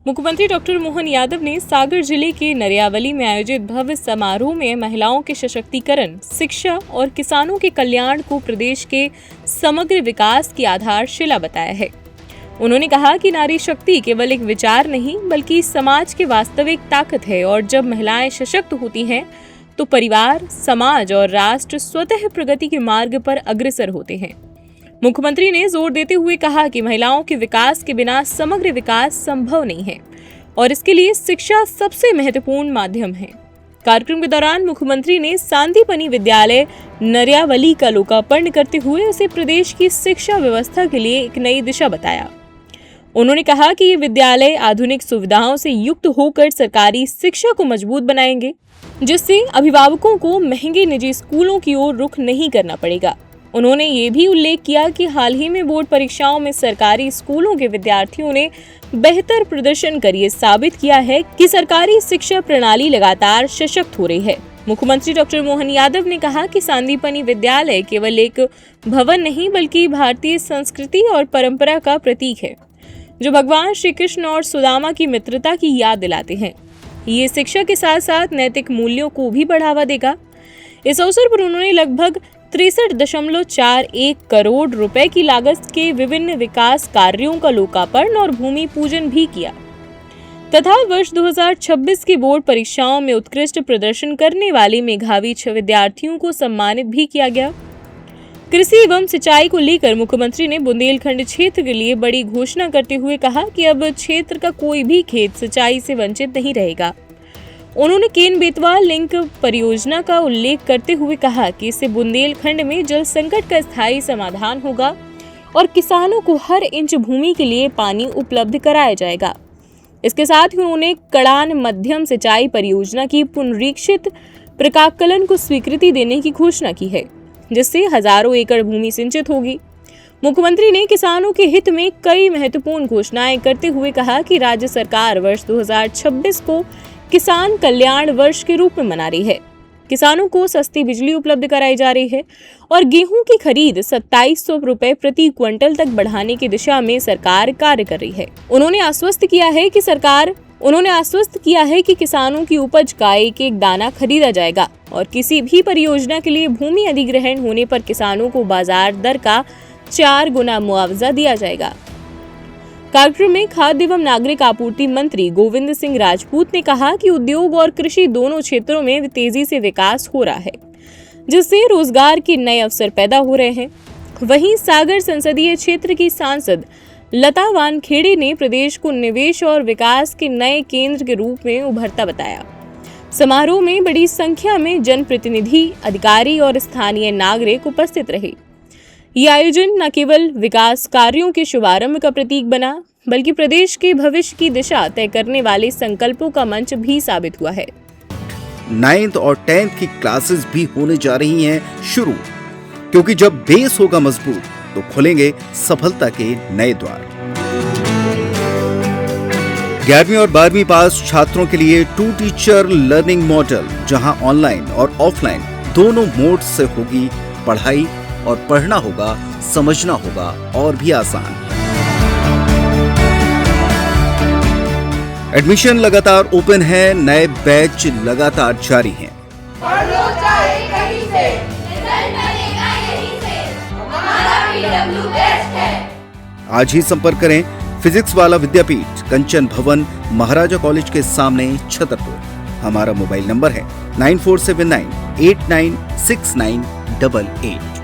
मुख्यमंत्री डॉक्टर मोहन यादव ने सागर जिले के नरियावली में आयोजित भव्य समारोह में महिलाओं के सशक्तिकरण, शिक्षा और किसानों के कल्याण को प्रदेश के समग्र विकास की आधारशिला बताया है। उन्होंने कहा कि नारी शक्ति केवल एक विचार नहीं बल्कि समाज की वास्तविक ताकत है और जब महिलाएं सशक्त होती हैं तो परिवार, समाज और राष्ट्र स्वतः प्रगति के मार्ग पर अग्रसर होते हैं। मुख्यमंत्री ने जोर देते हुए कहा कि महिलाओं के विकास के बिना समग्र विकास संभव नहीं है और इसके लिए शिक्षा सबसे महत्वपूर्ण माध्यम है। कार्यक्रम के दौरान मुख्यमंत्री ने सांदीपनि विद्यालय नरियावली का लोकार्पण करते हुए उसे प्रदेश की शिक्षा व्यवस्था के लिए एक नई दिशा बताया। उन्होंने कहा कि ये विद्यालय आधुनिक सुविधाओं से युक्त होकर सरकारी शिक्षा को मजबूत बनाएंगे, जिससे अभिभावकों को महंगे निजी स्कूलों की ओर रुख नहीं करना पड़ेगा। उन्होंने ये भी उल्लेख किया कि हाल ही में बोर्ड परीक्षाओं में सरकारी स्कूलों के विद्यार्थियों ने बेहतर प्रदर्शन कर ये साबित किया है कि सरकारी शिक्षा प्रणाली लगातार सशक्त हो रही है। मुख्यमंत्री डॉक्टर मोहन यादव ने कहा कि सांदीपनि विद्यालय केवल एक भवन नहीं बल्कि भारतीय संस्कृति और परंपरा का प्रतीक है, जो भगवान श्री कृष्ण और सुदामा की मित्रता की याद दिलाते हैं। ये शिक्षा के साथ साथ नैतिक मूल्यों को भी बढ़ावा देगा। इस अवसर पर उन्होंने लगभग 63.41 करोड़ रुपए की लागत के विभिन्न विकास कार्यों का लोकार्पण और भूमि पूजन भी किया तथा वर्ष 2026 की बोर्ड परीक्षाओं में उत्कृष्ट प्रदर्शन करने वाले मेधावी 6 विद्यार्थियों को सम्मानित भी किया गया। कृषि एवं सिंचाई को लेकर मुख्यमंत्री ने बुंदेलखंड क्षेत्र के लिए बड़ी घोषणा करते हुए कहा कि अब क्षेत्र का कोई भी खेत सिंचाई से वंचित नहीं रहेगा। उन्होंने केन बेतवा लिंक परियोजना का उल्लेख करते हुए कहा कि इससे बुंदेलखंड में जल संकट का स्थायी समाधान होगा और किसानों को हर इंच भूमि के लिए पानी उपलब्ध कराया जाएगा। इसके साथ ही उन्होंने कड़ान मध्यम सिंचाई परियोजना की पुनरीक्षित प्रकाकलन को स्वीकृति देने की घोषणा की है, जिससे हजारों एकड़ भूमि सिंचित होगी। मुख्यमंत्री ने किसानों के हित में कई महत्वपूर्ण घोषणाएं करते हुए कहा कि राज्य सरकार वर्ष 2026 को किसान कल्याण वर्ष के रूप में मना रही है। किसानों को सस्ती बिजली उपलब्ध कराई जा रही है और गेहूं की खरीद 2700 रुपए प्रति क्विंटल तक बढ़ाने की दिशा में सरकार कार्य कर रही है। उन्होंने आश्वस्त किया है कि किसानों की उपज का एक एक दाना खरीदा जाएगा और किसी भी परियोजना के लिए भूमि अधिग्रहण होने पर किसानों को बाजार दर का 4 गुना मुआवजा दिया जाएगा। कार्यक्रम में खाद्य एवं नागरिक आपूर्ति मंत्री गोविंद सिंह राजपूत ने कहा कि उद्योग और कृषि दोनों क्षेत्रों में तेजी से विकास हो रहा है, जिससे रोजगार के नए अवसर पैदा हो रहे हैं। वहीं सागर संसदीय क्षेत्र की सांसद लता वानखेड़े ने प्रदेश को निवेश और विकास के नए केंद्र के रूप में उभरता बताया। समारोह में बड़ी संख्या में जनप्रतिनिधि, अधिकारी और स्थानीय नागरिक उपस्थित रहे। ये आयोजन न केवल विकास कार्यों के शुभारंभ का प्रतीक बना बल्कि प्रदेश के भविष्य की दिशा तय करने वाले संकल्पों का मंच भी साबित हुआ है। 9th और 10th की क्लासेस भी होने जा रही हैं शुरू, क्योंकि जब बेस होगा मजबूत तो खुलेंगे सफलता के नए द्वार। 11वीं और 12वीं पास छात्रों के लिए 2 टीचर लर्निंग मॉडल, जहां ऑनलाइन और ऑफलाइन दोनों मोड से होगी पढ़ाई और पढ़ना होगा, समझना होगा और भी आसान। एडमिशन लगातार ओपन है, नए बैच लगातार जारी हैं। पढ़ लो चाहे कहीं से, रिजल्ट बनेगा यहीं से, हमारा PW बेस्ट है। आज ही संपर्क करें फिजिक्स वाला विद्यापीठ, कंचन भवन, महाराजा कॉलेज के सामने, छतरपुर। हमारा मोबाइल नंबर है 9479 896988।